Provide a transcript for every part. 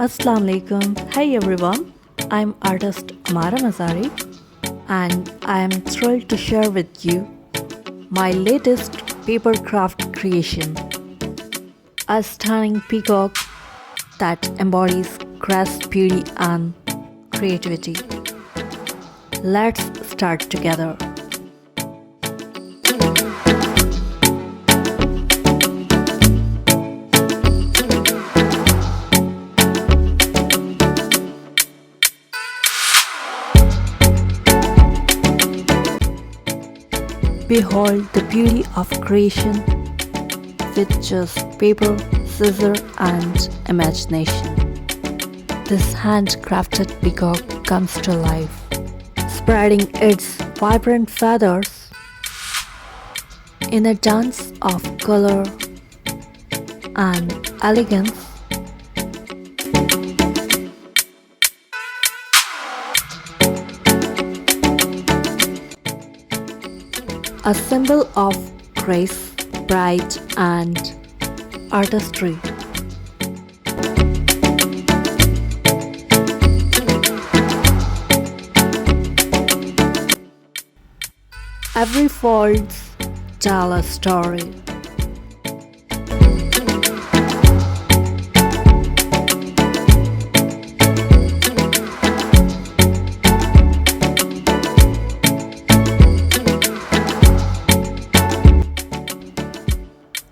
Assalamu alaikum. Hey everyone, I'm artist Amaramazari and I am thrilled to share with you my latest papercraft creation, a stunning peacock that embodies grace, beauty and creativity. Let's start together. Behold the beauty of creation with just paper, scissor and imagination. This handcrafted peacock comes to life, spreading its vibrant feathers in a dance of color and elegance. A symbol of grace, pride and artistry. Every folds tell a story.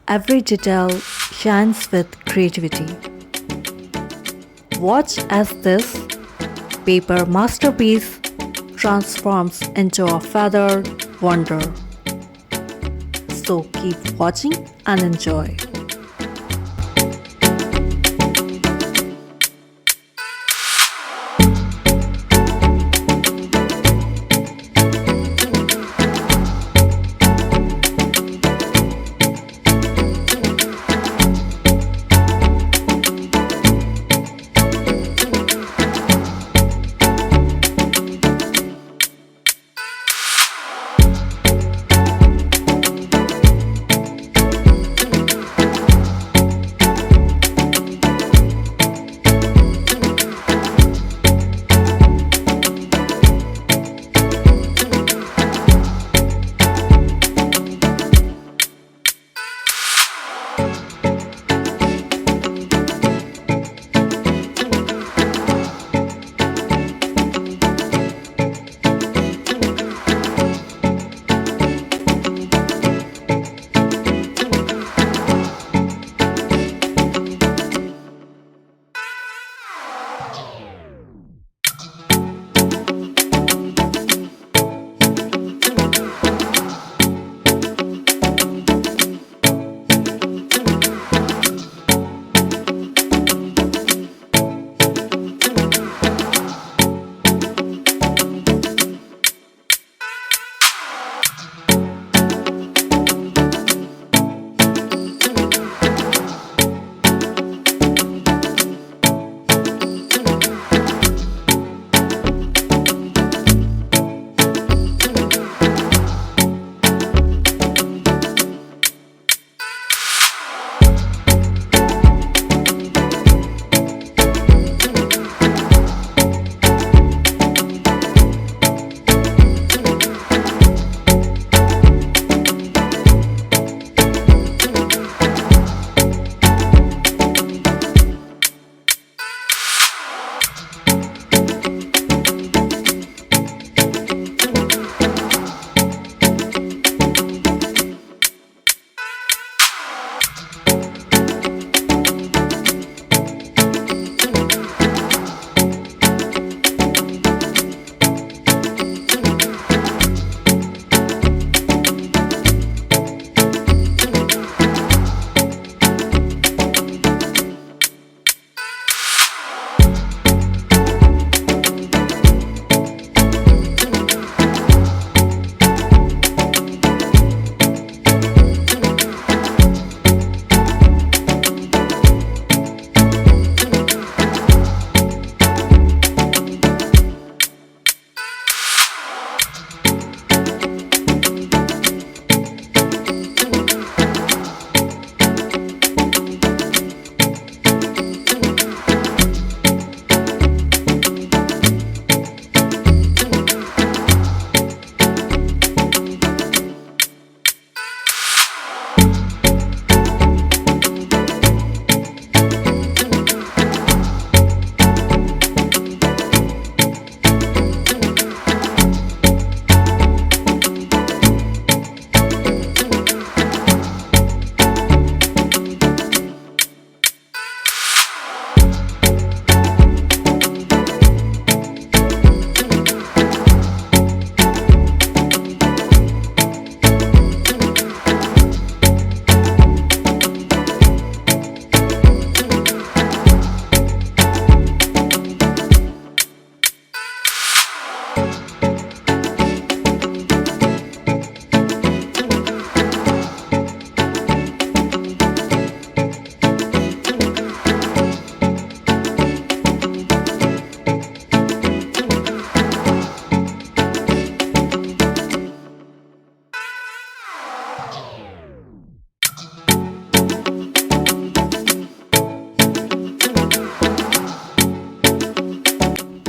Every detail shines with creativity. Watch as this paper masterpiece transforms into a feathered wonder. So keep watching and enjoy.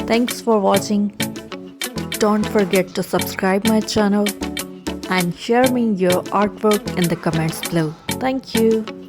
Thanks for watching. Don't forget to subscribe my channel and share me your artwork in the comments below. Thank you.